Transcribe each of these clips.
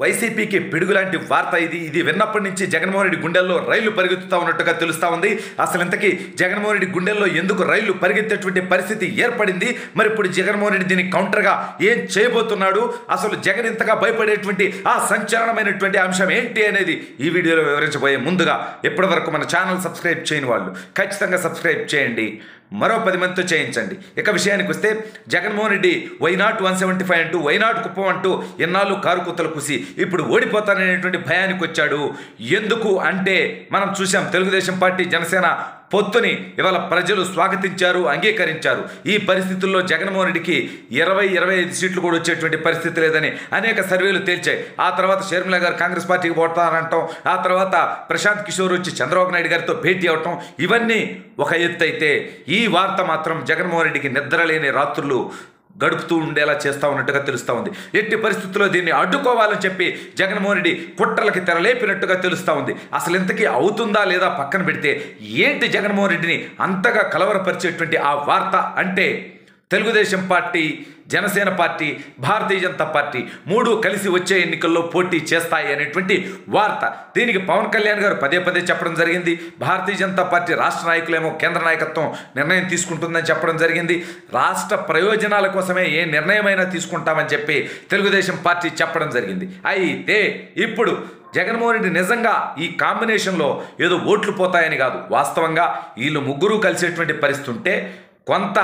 వైసీపీకి పిడుగులాంటి వార్త ఇది విన్నప్పటి నుంచి జగన్మోహన్ రెడ్డి గుండెల్లో రైళ్లు పరిగెత్తుతా ఉన్నట్టుగా తెలుస్తా ఉంది. అసలు ఇంతకీ జగన్మోహన్ రెడ్డి గుండెల్లో ఎందుకు రైళ్లు పరిగెత్తేటువంటి పరిస్థితి ఏర్పడింది? మరి ఇప్పుడు జగన్మోహన్ రెడ్డి దీనికి కౌంటర్గా ఏం చేయబోతున్నాడు? అసలు జగన్ ఇంతగా భయపడేటువంటి ఆ సంచలనమైనటువంటి అంశం ఏంటి అనేది ఈ వీడియోలో వివరించబోయే ముందుగా ఇప్పటి వరకు మన ఛానల్ సబ్స్క్రైబ్ చేయని వాళ్ళు ఖచ్చితంగా సబ్స్క్రైబ్ చేయండి, మరో 10 మందితో చేయించండి. ఇక విషయానికి వస్తే జగన్మోహన్ రెడ్డి వైనాట్ 175 అంటూ వైనాట్ కుప్పం అంటూ ఎన్నాళ్ళు కారు కుత్తలు కుసి ఇప్పుడు ఓడిపోతాననేటువంటి భయానికి వచ్చాడు. ఎందుకు అంటే మనం చూసాం, తెలుగుదేశం పార్టీ జనసేన పొత్తుని ఇవాళ ప్రజలు స్వాగతించారు, అంగీకరించారు. ఈ పరిస్థితుల్లో జగన్మోహన్ రెడ్డికి 20-25 సీట్లు కూడా వచ్చేటువంటి పరిస్థితి లేదని అనేక సర్వేలు తేల్చాయి. ఆ తర్వాత షర్మిల గారు కాంగ్రెస్ పార్టీకి పోతారంటాం, ఆ తర్వాత ప్రశాంత్ కిషోర్ వచ్చి చంద్రబాబు నాయుడు గారితో భేటీ అవటం, ఇవన్నీ ఒక ఎత్తు అయితే ఈ వార్త మాత్రం జగన్మోహన్ రెడ్డికి నిద్రలేని రాత్రులు గడుపుతూ ఉండేలా చేస్తూ ఉన్నట్టుగా తెలుస్తూ ఉంది. ఎట్టి పరిస్థితుల్లో దీన్ని అడ్డుకోవాలని చెప్పి జగన్మోహన్ రెడ్డి కుట్రలకి తెరలేపినట్టుగా తెలుస్తూ ఉంది. అసలు ఇంతకీ అవుతుందా లేదా పక్కన పెడితే ఏంటి జగన్మోహన్ రెడ్డిని అంతగా కలవరపరిచేటువంటి ఆ వార్త అంటే, Telugu Desam party, Janasena party, Bharatiya Janata party 3 కలిసి వచ్చే ఎన్నికల్లో పోటీ చేస్తాయి అనేటువంటి వార్త. దీనికి పవన్ కళ్యాణ్ గారు పదే చెప్పడం జరిగింది. భారతీయ జనతా పార్టీ రాష్ట్ర నాయకులేమో కేంద్ర నాయకత్వం నిర్ణయం తీసుకుంటుందని చెప్పడం జరిగింది. రాష్ట్ర ప్రయోజనాల కోసమే ఏ నిర్ణయమైనా తీసుకుంటామని చెప్పి తెలుగుదేశం పార్టీ చెప్పడం జరిగింది. అయితే ఇప్పుడు జగన్మోహన్ రెడ్డి నిజంగా ఈ కాంబినేషన్లో ఏదో ఓట్లు పోతాయని కాదు, వాస్తవంగా వీళ్ళు ముగ్గురు కలిసేటువంటి పరిస్థితి ఉంటే కొంత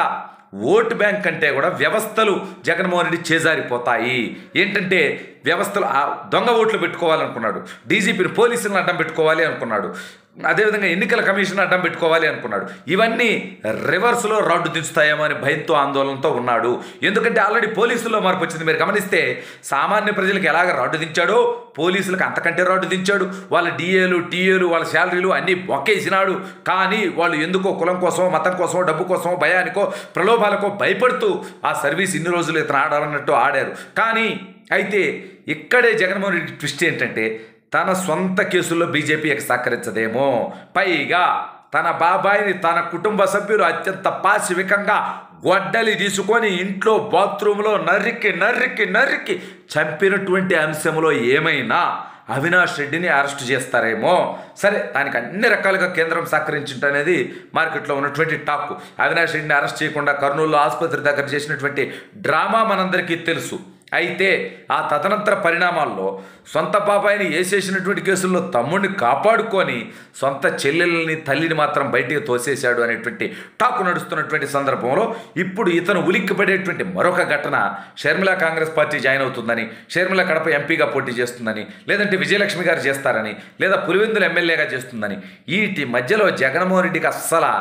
ఓటు బ్యాంక్ కంటే కూడా వ్యవస్థలు జగన్మోహన్ రెడ్డి చేజారిపోతాయి. ఏంటంటే వ్యవస్థలు దొంగ ఓట్లు పెట్టుకోవాలనుకున్నాడు, డీజీపీని పోలీసులను అడ్డం పెట్టుకోవాలి అనుకున్నాడు, అదేవిధంగా ఎన్నికల కమిషన్ అడ్డం పెట్టుకోవాలి అనుకున్నాడు. ఇవన్నీ రివర్స్లో రాడ్డు దించుతాయేమో అని భయంతో ఆందోళనతో ఉన్నాడు. ఎందుకంటే ఆల్రెడీ పోలీసుల్లో మార్పు వచ్చింది. మీరు గమనిస్తే సామాన్య ప్రజలకు ఎలాగ రాడ్డు దించాడో పోలీసులకు అంతకంటే రాడ్డు దించాడు. వాళ్ళ డిఏలు టీఏలు వాళ్ళ శాలరీలు అన్నీ బొక్కేసినాడు. కానీ వాళ్ళు ఎందుకో కులం కోసమో మతం కోసమో డబ్బు కోసమో భయానికో ప్రలోభాలకో భయపడుతూ ఆ సర్వీస్ ఇన్ని రోజులు ఇతను ఆడాలన్నట్టు ఆడారు. కానీ అయితే ఇక్కడే జగన్మోహన్ రెడ్డి ట్విస్ట్ ఏంటంటే, తన సొంత కేసుల్లో బీజేపీకి సహకరించదేమో, పైగా తన బాబాయిని తన కుటుంబ సభ్యులు అత్యంత పాశవికంగా గొడ్డలి తీసుకొని ఇంట్లో బాత్రూంలో నరికి చంపినటువంటి అంశంలో ఏమైనా అవినాష్ రెడ్డిని అరెస్ట్ చేస్తారేమో. సరే, దానికి అన్ని రకాలుగా కేంద్రం సహకరించింటనేది మార్కెట్లో ఉన్నటువంటి టాక్. అవినాష్ రెడ్డిని అరెస్ట్ చేయకుండా కర్నూలులో ఆసుపత్రి దగ్గర చేసినటువంటి డ్రామా మనందరికీ తెలుసు. అయితే ఆ తదనంతర పరిణామాల్లో సొంత బాబాయిని వేసేసినటువంటి కేసుల్లో తమ్ముడిని కాపాడుకొని సొంత చెల్లెల్ని తల్లిని మాత్రం బయటికి తోసేశాడు అనేటువంటి టాక్ నడుస్తున్నటువంటి సందర్భంలో ఇప్పుడు ఇతను ఉలిక్కిపడేటువంటి మరొక ఘటన, షర్మిల కాంగ్రెస్ పార్టీ జాయిన్ అవుతుందని, షర్మిల కడప ఎంపీగా పోటీ చేస్తుందని, లేదంటే విజయలక్ష్మి గారు చేస్తారని, లేదా పులివెందుల ఎమ్మెల్యేగా చేస్తుందని, వీటి మధ్యలో జగన్మోహన్ రెడ్డికి అస్సలు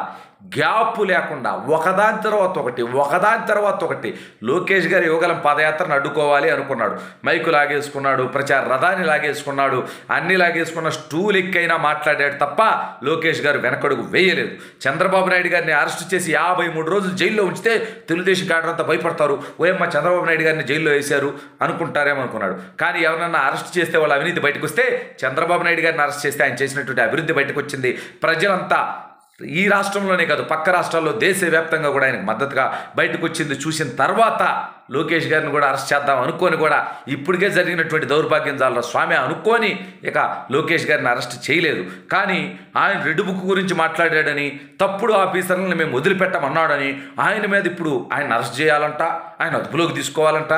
గ్యాప్ లేకుండా ఒకదాని తర్వాత ఒకటి లోకేష్ గారి యువగలం పాదయాత్రను అడ్డుకోవాలి అనుకున్నాడు. మైకు లాగేసుకున్నాడు, ప్రచార రథాన్ని లాగేసుకున్నాడు, అన్ని లాగేసుకున్న స్టూల్ ఎక్కైనా మాట్లాడాడు తప్ప లోకేష్ గారు వెనకడుగు వేయలేదు. చంద్రబాబు నాయుడు గారిని అరెస్ట్ చేసి 53 రోజులు జైల్లో ఉంచితే తెలుగుదేశం గారంతా భయపడతారు, ఓయమ్మ చంద్రబాబు నాయుడు గారిని జైల్లో వేశారు అనుకుంటారేమో అనుకున్నాడు. కానీ ఎవరన్నా అరెస్ట్ చేస్తే వాళ్ళ అవినీతి బయటకు వస్తే, చంద్రబాబు నాయుడు గారిని అరెస్ట్ చేస్తే ఆయన చేసినటువంటి అభివృద్ధి బయటకు వచ్చింది. ప్రజలంతా ఈ రాష్ట్రంలోనే కాదు పక్క రాష్ట్రాల్లో దేశవ్యాప్తంగా కూడా ఆయనకు మద్దతుగా బయటకు వచ్చింది. చూసిన తర్వాత లోకేష్ గారిని కూడా అరెస్ట్ చేద్దాం అనుకొని కూడా ఇప్పటికే జరిగినటువంటి దౌర్భాగ్యం చాలా స్వామి అనుకొని ఇక లోకేష్ గారిని అరెస్ట్ చేయలేదు. కానీ ఆయన రెడ్ బుక్ గురించి మాట్లాడాడని, తప్పుడు ఆఫీసర్లను మేము వదిలిపెట్టమన్నాడని ఆయన మీద ఇప్పుడు ఆయన అరెస్ట్ చేయాలంట, ఆయన అదుపులోకి తీసుకోవాలంట.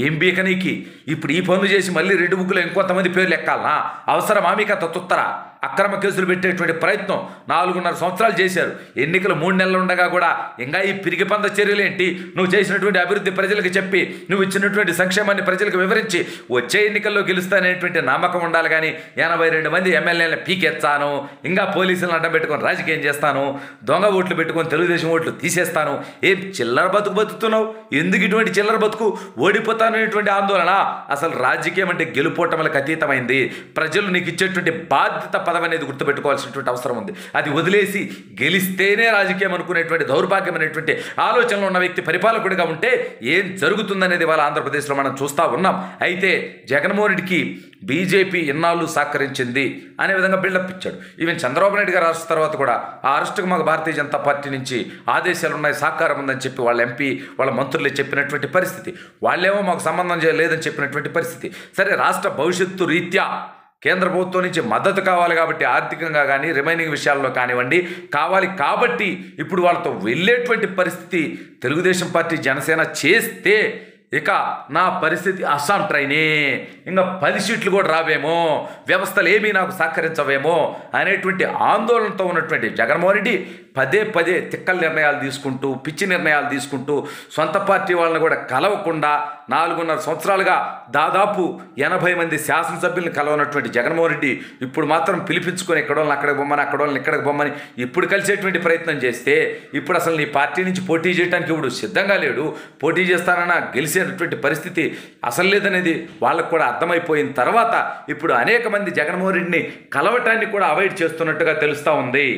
ఏం బీకనీకి ఇప్పుడు ఈ పనులు చేసి మళ్ళీ రెడ్ బుక్లో ఇంకొంతమంది పేర్లు ఎక్కాలనా? అవసరమా మీకు అంత తుత్తరా? అక్రమ కేసులు పెట్టేటువంటి ప్రయత్నం 4.5 సంవత్సరాలు చేశారు. ఎన్నికలు 3 నెలలు ఉండగా కూడా ఇంకా ఈ పిరిగిపంద చర్యలేంటి? నువ్వు చేసినటువంటి అభివృద్ధి ప్రజలకు చెప్పి, నువ్వు ఇచ్చినటువంటి సంక్షేమాన్ని ప్రజలకు వివరించి వచ్చే ఎన్నికల్లో గెలుస్తానేటువంటి నమ్మకం ఉండాలి. కానీ 82 మంది ఎమ్మెల్యేలను పీకెత్తాను, ఇంకా పోలీసులను అడ్డం పెట్టుకొని రాజకీయం చేస్తాను, దొంగ ఓట్లు పెట్టుకొని తెలుగుదేశం ఓట్లు తీసేస్తాను, ఏం చిల్లర బతుకుతున్నావు? ఎందుకు ఇటువంటి చిల్లర బతుకు? ఓడిపోతాననేటువంటి ఆందోళన? అసలు రాజకీయం అంటే గెలుపోవటంలకు అతీతమైంది. ప్రజలు నీకు ఇచ్చేటువంటి బాధ్యత పదవి అనేది గుర్తుపెట్టుకోవాల్సినటువంటి అవసరం ఉంది. అది వదిలేసి గెలిస్తేనే రాజకీయం అనుకునేటువంటి దౌర్భాగ్యమైనటువంటి ఆలోచనలు ఉన్న వ్యక్తి పరిపాలకుడిగా ఉంటే ఏం జరుగుతుందనేది వాళ్ళ ఆంధ్రప్రదేశ్లో మనం చూస్తూ ఉన్నాం. అయితే జగన్మోహన్ రెడ్డికి బీజేపీ ఇన్నాళ్ళు సహకరించింది అనే విధంగా బిల్డప్ ఇచ్చాడు. ఈవెన్ చంద్రబాబు నాయుడు గారు అరెస్ట్ తర్వాత కూడా ఆ అరెస్టుకు మాకు భారతీయ జనతా పార్టీ నుంచి ఆదేశాలు ఉన్నాయి, సహకారం ఉందని చెప్పి వాళ్ళ ఎంపీ వాళ్ళ మంత్రులే చెప్పినటువంటి పరిస్థితి. వాళ్ళేమో మాకు సంబంధం లేదని చెప్పినటువంటి పరిస్థితి. సరే, రాష్ట్ర భవిష్యత్తు రీత్యా కేంద్ర ప్రభుత్వం నుంచి మద్దతు కావాలి కాబట్టి ఆర్థికంగా కానీ రిమైనింగ్ విషయాల్లో కానివ్వండి కావాలి కాబట్టి ఇప్పుడు వాళ్ళతో వెళ్ళేటువంటి పరిస్థితి తెలుగుదేశం పార్టీ జనసేన చేస్తే ఇక నా పరిస్థితి అస్సాం ట్రైనే, ఇంకా 10 సీట్లు కూడా రావేమో, వ్యవస్థలు ఏమీ నాకు సహకరించవేమో అనేటువంటి ఆందోళనతో ఉన్నటువంటి జగన్మోహన్ రెడ్డి పదే తిక్కల నిర్ణయాలు తీసుకుంటూ పిచ్చి నిర్ణయాలు తీసుకుంటూ సొంత పార్టీ వాళ్ళని కూడా కలవకుండా 4.5 సంవత్సరాలుగా దాదాపు 80 మంది శాసనసభ్యులను కలవనటువంటి జగన్మోహన్ రెడ్డి ఇప్పుడు మాత్రం పిలిపించుకొని ఎక్కడోళ్ళని అక్కడికి బొమ్మని అక్కడోళ్ళని ఇక్కడికి బొమ్మని ఇప్పుడు కలిసేటువంటి ప్రయత్నం చేస్తే ఇప్పుడు అసలు నీ పార్టీ నుంచి పోటీ చేయడానికి ఇప్పుడు సిద్ధంగా లేడు, పోటీ చేస్తానన్నా గెలిచేటటువంటి పరిస్థితి అసలు లేదనేది వాళ్ళకు కూడా అర్థమైపోయిన తర్వాత ఇప్పుడు అనేక మంది జగన్మోహన్ రెడ్డిని కలవటాన్ని కూడా అవాయిడ్ చేస్తున్నట్టుగా తెలుస్తూ ఉంది.